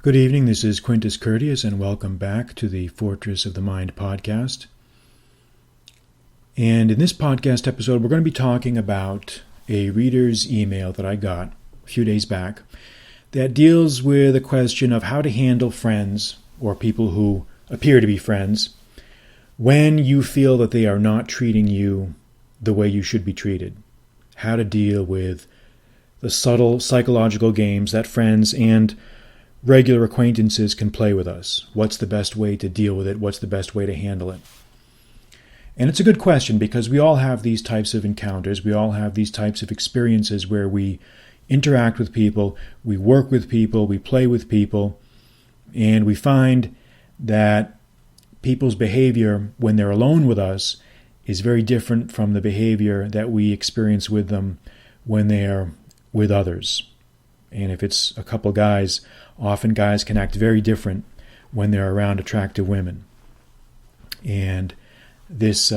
Good evening, this is Quintus Curtius, and welcome back to the Fortress of the Mind podcast. And in this podcast episode, we're going to be talking about a reader's email that I got a few days back that deals with a question of how to handle friends or people who appear to be friends when you feel that they are not treating you the way you should be treated. How to deal with the subtle psychological games that friends and regular acquaintances can play with us. What's the best way to deal with it? What's the best way to handle it? And it's a good question because we all have these types of encounters. We all have these types of experiences where we interact with people, we work with people, we play with people, and we find that people's behavior when they're alone with us is very different from the behavior that we experience with them when they're with others. And if it's a couple guys, often guys can act very different when they're around attractive women. And this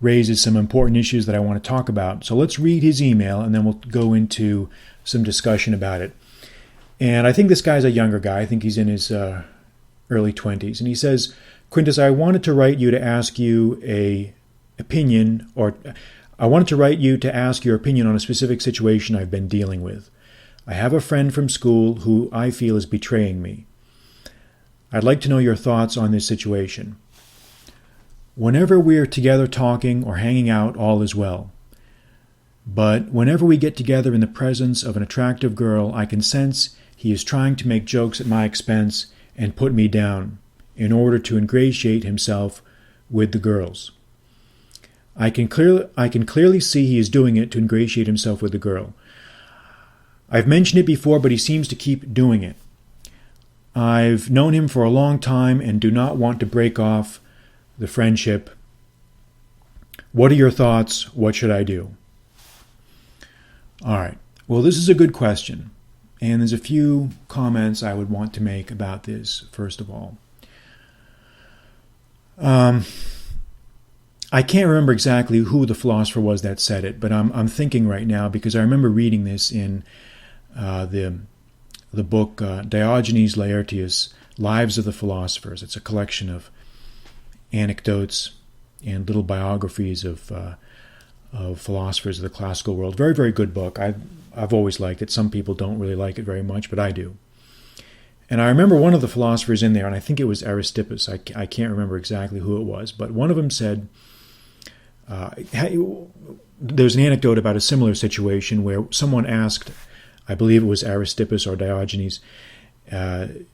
raises some important issues that I want to talk about. So let's read his email and then we'll go into some discussion about it. And I think this guy's a younger guy. I think he's in his early 20s. And he says, Quintus, I wanted to write you to ask you I wanted to write you to ask your opinion on a specific situation I've been dealing with. I have a friend from school who I feel is betraying me. I'd like to know your thoughts on this situation. Whenever we're together talking or hanging out, all is well. But whenever we get together in the presence of an attractive girl, I can sense he is trying to make jokes at my expense and put me down in order to ingratiate himself with the girls. I can clearly see he is doing it to ingratiate himself with the girl. I've mentioned it before, but he seems to keep doing it. I've known him for a long time and do not want to break off the friendship. What are your thoughts? What should I do? All right. Well, this is a good question. And there's a few comments I would want to make about this, first of all. I can't remember exactly who the philosopher was that said it, but I'm thinking right now because I remember reading this in the book Diogenes Laertius, Lives of the Philosophers. It's a collection of anecdotes and little biographies of philosophers of the classical world. Very, very good book. I've always liked it. Some people don't really like it very much, but I do. And I remember one of the philosophers in there, and I think it was Aristippus. I can't remember exactly who it was, but one of them said, there's an anecdote about a similar situation where someone asked, I believe it was Aristippus or Diogenes, hey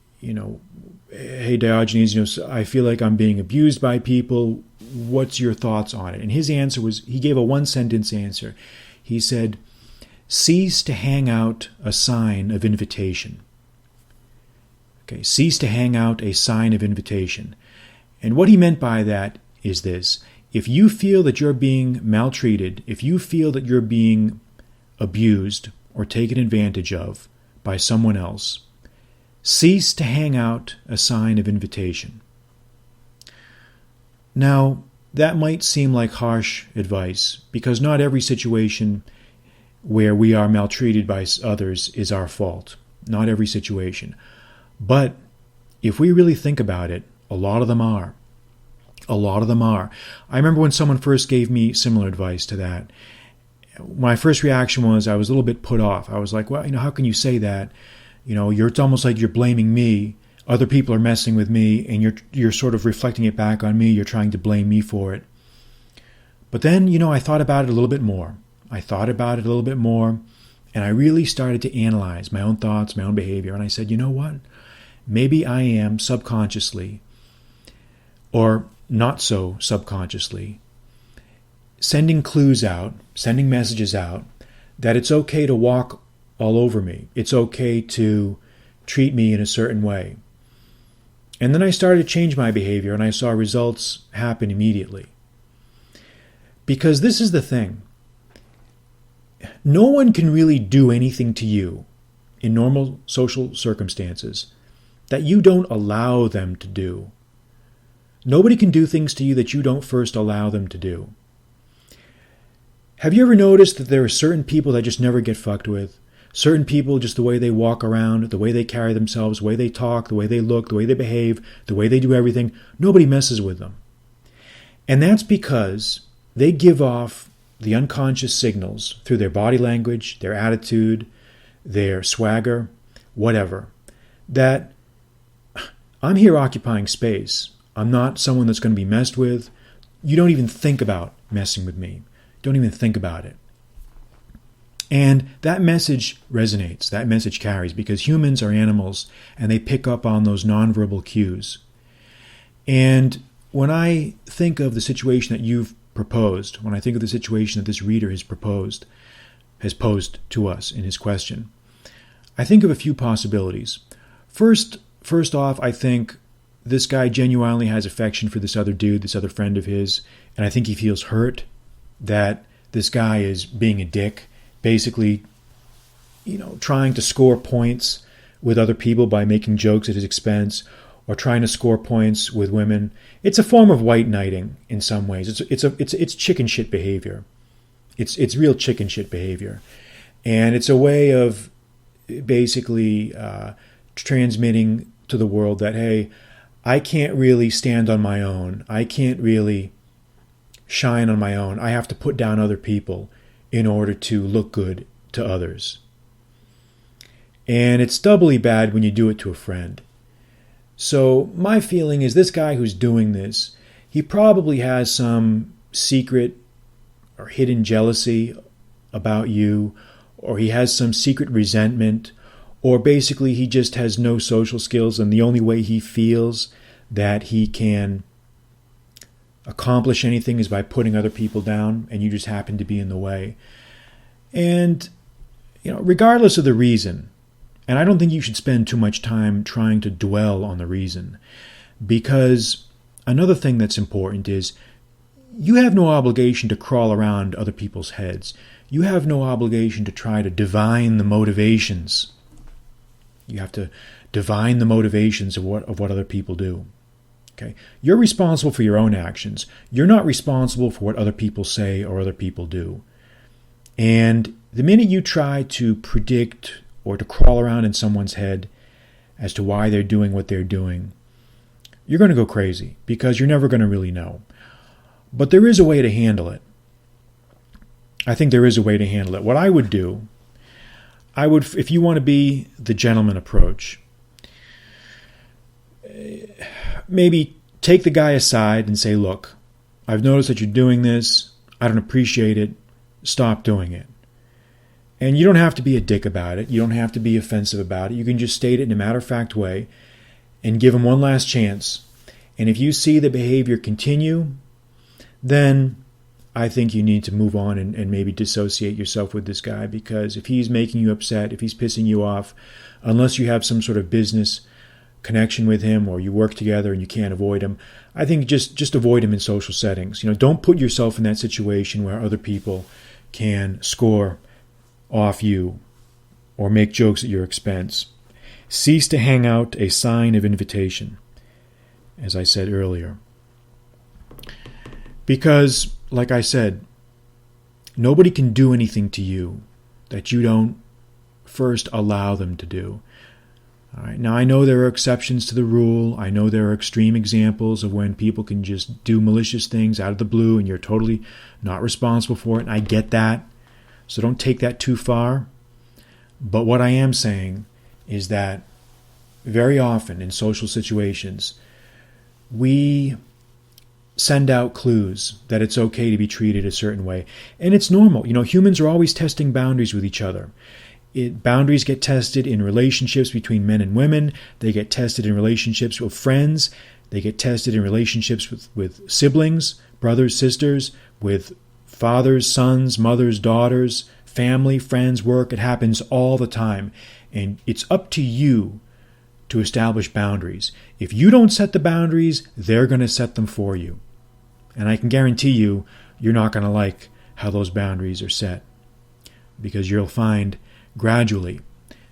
Diogenes, I feel like I'm being abused by people. What's your thoughts on it? And his answer was, he gave a one-sentence answer. He said, cease to hang out a sign of invitation. Okay, cease to hang out a sign of invitation. And what he meant by that is this. If you feel that you're being maltreated, if you feel that you're being abused or taken advantage of by someone else, cease to hang out a sign of invitation. Now, that might seem like harsh advice because not every situation where we are maltreated by others is our fault. Not every situation. But if we really think about it, a lot of them are. A lot of them are. I remember when someone first gave me similar advice to that. My first reaction was I was a little bit put off. I was like, well, how can you say that? It's almost like you're blaming me. Other people are messing with me, and you're sort of reflecting it back on me. You're trying to blame me for it. But then, I thought about it a little bit more. And I really started to analyze my own thoughts, my own behavior. And I said, you know what? Maybe I am subconsciously, or not so subconsciously, sending clues out, sending messages out, that it's okay to walk all over me. It's okay to treat me in a certain way. And then I started to change my behavior, and I saw results happen immediately. Because this is the thing. No one can really do anything to you in normal social circumstances that you don't allow them to do. Nobody can do things to you that you don't first allow them to do. Have you ever noticed that there are certain people that just never get fucked with? Certain people, just the way they walk around, the way they carry themselves, the way they talk, the way they look, the way they behave, the way they do everything, nobody messes with them. And that's because they give off the unconscious signals through their body language, their attitude, their swagger, whatever, that I'm here occupying space. I'm not someone that's going to be messed with. You don't even think about messing with me. Don't even think about it. And that message resonates. That message carries because humans are animals and they pick up on those nonverbal cues. And when I think of the situation that you've proposed, when I think of the situation that this reader has posed to us in his question, I think of a few possibilities. First off, I think this guy genuinely has affection for this other dude, this other friend of his, and I think he feels hurt that this guy is being a dick, basically, trying to score points with other people by making jokes at his expense or trying to score points with women. It's a form of white knighting in some ways. It's chicken shit behavior. It's real chicken shit behavior, and it's a way of basically transmitting to the world that, hey, I can't really stand on my own. I can't really shine on my own. I have to put down other people in order to look good to others. And it's doubly bad when you do it to a friend. So my feeling is this guy who's doing this, he probably has some secret or hidden jealousy about you, or he has some secret resentment, or basically he just has no social skills, and the only way he feels that he can accomplish anything is by putting other people down, and you just happen to be in the way. And, regardless of the reason, and I don't think you should spend too much time trying to dwell on the reason, because another thing that's important is you have no obligation to crawl around other people's heads. You have no obligation to try to divine the motivations. You have to divine the motivations of what other people do. Okay? You're responsible for your own actions. You're not responsible for what other people say or other people do. And the minute you try to predict or to crawl around in someone's head as to why they're doing what they're doing, you're going to go crazy because you're never going to really know. But there is a way to handle it. I think there is a way to handle it. What I would do, if you want to be the gentleman approach, maybe take the guy aside and say, look, I've noticed that you're doing this. I don't appreciate it. Stop doing it. And you don't have to be a dick about it. You don't have to be offensive about it. You can just state it in a matter-of-fact way and give him one last chance. And if you see the behavior continue, then I think you need to move on and maybe dissociate yourself with this guy, because if he's making you upset, if he's pissing you off, unless you have some sort of business connection with him or you work together and you can't avoid him, I think just avoid him in social settings. Don't put yourself in that situation where other people can score off you or make jokes at your expense. Cease to hang out a sign of invitation, as I said earlier. Because, like I said, nobody can do anything to you that you don't first allow them to do. All right. Now, I know there are exceptions to the rule. I know there are extreme examples of when people can just do malicious things out of the blue and you're totally not responsible for it, and I get that. So don't take that too far. But what I am saying is that very often in social situations, we send out clues that it's okay to be treated a certain way. And it's normal. Humans are always testing boundaries with each other. Boundaries get tested in relationships between men and women. They get tested in relationships with friends. They get tested in relationships with siblings, brothers, sisters, with fathers, sons, mothers, daughters, family, friends, work. It happens all the time. And it's up to you to establish boundaries. If you don't set the boundaries, they're going to set them for you. And I can guarantee you, you're not going to like how those boundaries are set, because you'll find gradually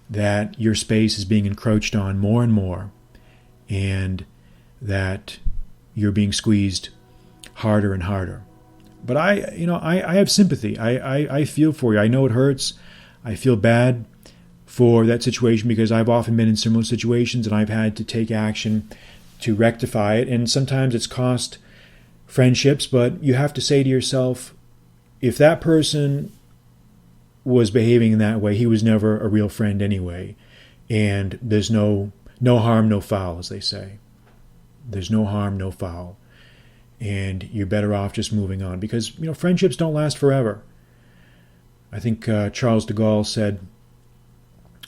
that your space is being encroached on more and more, and that you're being squeezed harder and harder. But I have sympathy. I feel for you. I know it hurts. I feel bad. for that situation, because I've often been in similar situations and I've had to take action to rectify it. And sometimes it's cost friendships, but you have to say to yourself, if that person was behaving in that way, he was never a real friend anyway. And there's no harm, no foul, as they say. There's no harm, no foul. And you're better off just moving on, because friendships don't last forever. I think Charles de Gaulle said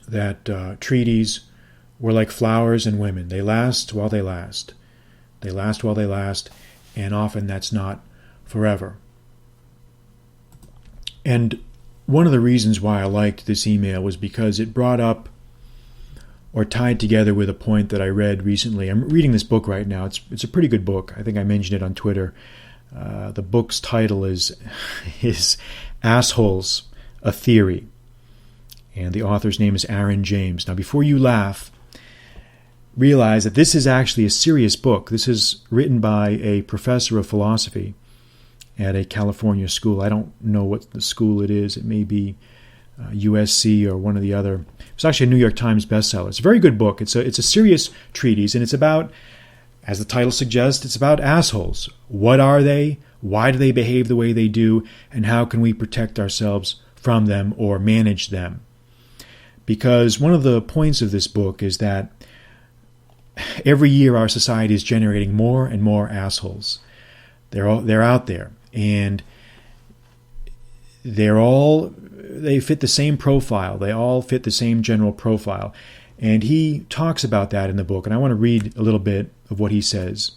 that treaties were like flowers and women. They last while they last. They last while they last, and often that's not forever. And one of the reasons why I liked this email was because it brought up or tied together with a point that I read recently. I'm reading this book right now. It's a pretty good book. I think I mentioned it on Twitter. The book's title is Assholes, A Theory. And the author's name is Aaron James. Now, before you laugh, realize that this is actually a serious book. This is written by a professor of philosophy at a California school. I don't know what the school it is. It may be USC or one of the other. It's actually a New York Times bestseller. It's a very good book. It's a serious treatise, and it's about, as the title suggests, it's about assholes. What are they? Why do they behave the way they do? And how can we protect ourselves from them or manage them? Because one of the points of this book is that every year our society is generating more and more assholes. They're out there, and they fit the same profile. They all fit the same general profile. And he talks about that in the book, and I want to read a little bit of what he says.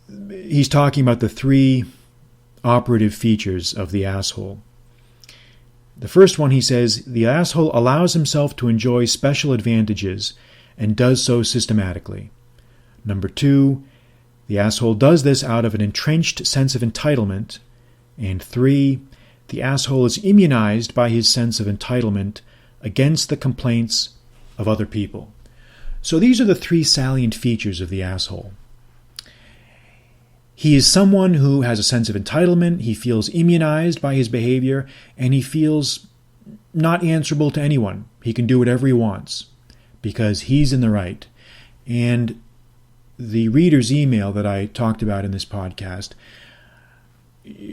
He's talking about the three operative features of the asshole. The first one, he says, the asshole allows himself to enjoy special advantages and does so systematically. Number two, the asshole does this out of an entrenched sense of entitlement. And three, the asshole is immunized by his sense of entitlement against the complaints of other people. So these are the three salient features of the asshole. He is someone who has a sense of entitlement, he feels immunized by his behavior, and he feels not answerable to anyone. He can do whatever he wants because he's in the right. And the reader's email that I talked about in this podcast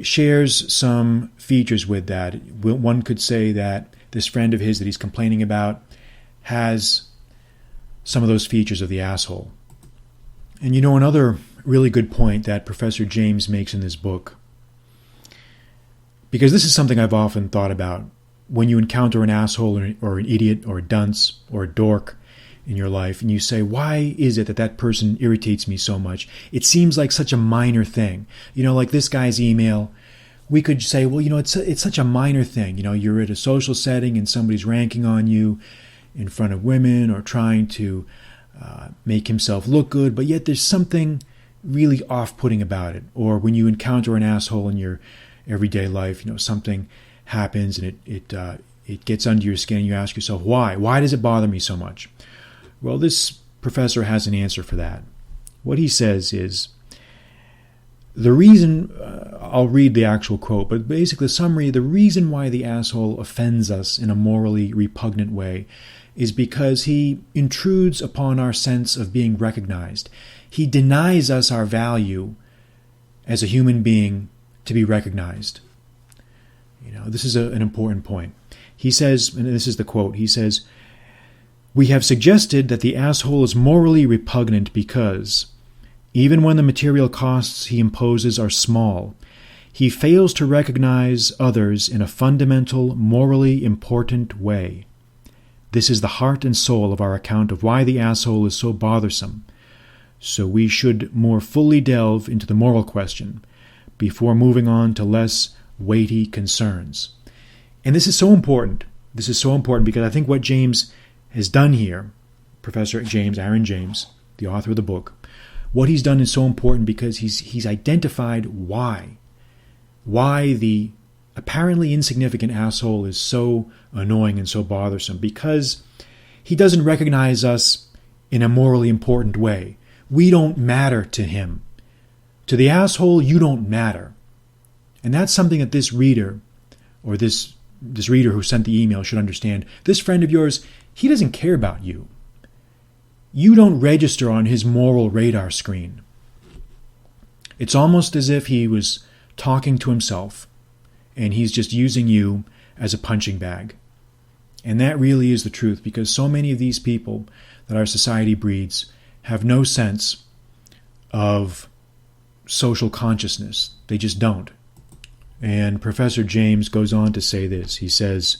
shares some features with that. One could say that this friend of his that he's complaining about has some of those features of the asshole. And another really good point that Professor James makes in this book, because this is something I've often thought about, when you encounter an asshole or an idiot or a dunce or a dork in your life, and you say, why is it that person irritates me so much? It seems like such a minor thing. Like this guy's email, we could say, well, it's such a minor thing. You're at a social setting and somebody's ranking on you in front of women or trying to make himself look good, but yet there's something really off-putting about it. Or when you encounter an asshole in your everyday life, something happens and it gets under your skin, and you ask yourself, why? Why does it bother me so much? Well, this professor has an answer for that. What he says is, the reason, I'll read the actual quote, but basically the summary, the reason why the asshole offends us in a morally repugnant way is because he intrudes upon our sense of being recognized. He denies us our value as a human being to be recognized. This is an important point. He says, and this is the quote, he says, we have suggested that the asshole is morally repugnant because, even when the material costs he imposes are small, he fails to recognize others in a fundamental, morally important way. This is the heart and soul of our account of why the asshole is so bothersome. So we should more fully delve into the moral question before moving on to less weighty concerns. And this is so important. This is so important because I think what James has done here, Professor James, Aaron James, the author of the book, what he's done is so important because he's identified why the apparently insignificant asshole is so annoying and so bothersome, because he doesn't recognize us in a morally important way. We don't matter to him. To the asshole, you don't matter. And that's something that this reader or this this reader who sent the email should understand, this friend of yours, he doesn't care about you. You don't register on his moral radar screen. It's almost as if he was talking to himself, and he's just using you as a punching bag. And that really is the truth, because so many of these people that our society breeds have no sense of social consciousness. They just don't. And Professor James goes on to say this. He says,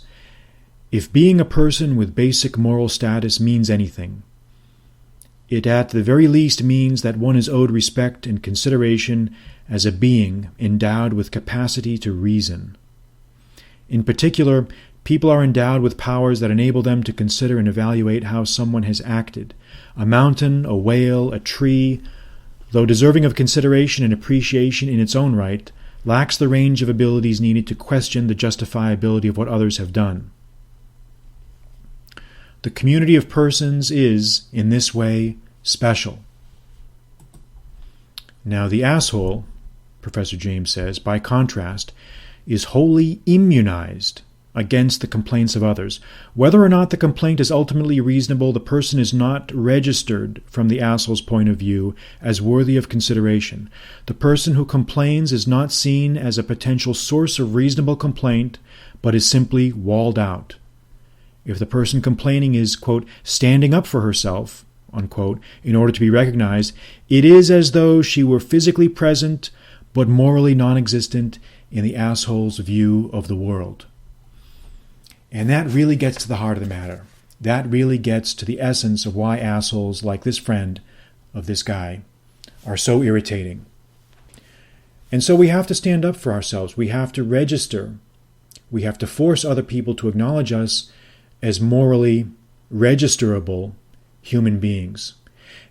if being a person with basic moral status means anything, it at the very least means that one is owed respect and consideration as a being endowed with capacity to reason. In particular, people are endowed with powers that enable them to consider and evaluate how someone has acted. A mountain, a whale, a tree, though deserving of consideration and appreciation in its own right, lacks the range of abilities needed to question the justifiability of what others have done. The community of persons is, in this way, special. Now, the asshole, Professor James says, by contrast, is wholly immunized against the complaints of others. Whether or not the complaint is ultimately reasonable, the person is not registered from the asshole's point of view as worthy of consideration. The person who complains is not seen as a potential source of reasonable complaint, but is simply walled out. If the person complaining is, quote, standing up for herself, unquote, in order to be recognized, it is as though she were physically present but morally non-existent in the asshole's view of the world. And that really gets to the heart of the matter. That really gets to the essence of why assholes like this friend of this guy are so irritating. And so we have to stand up for ourselves. We have to register. We have to force other people to acknowledge us as morally registerable human beings.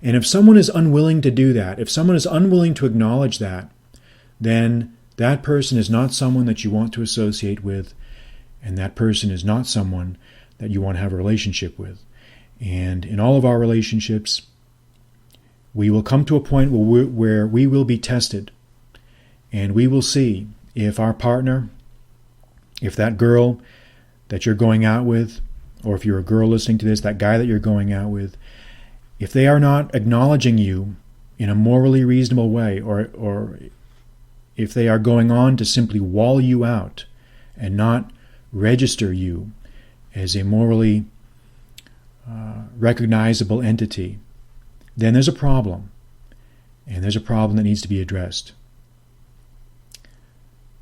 And if someone is unwilling to do that, if someone is unwilling to acknowledge that, then that person is not someone that you want to associate with, and that person is not someone that you want to have a relationship with. And in all of our relationships, we will come to a point where we will be tested, and we will see if our partner, if that girl that you're going out with, or if you're a girl listening to this, that guy that you're going out with, if they are not acknowledging you in a morally reasonable way, or if they are going on to simply wall you out and not register you as a morally recognizable entity, then there's a problem. And there's a problem that needs to be addressed.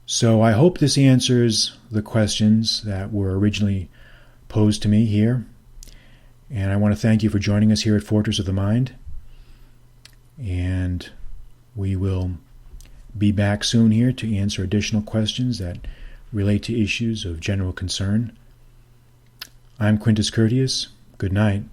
So I hope this answers the questions that were originally posed to me here. And I want to thank you for joining us here at Fortress of the Mind. And we will be back soon here to answer additional questions that relate to issues of general concern. I'm Quintus Curtius. Good night.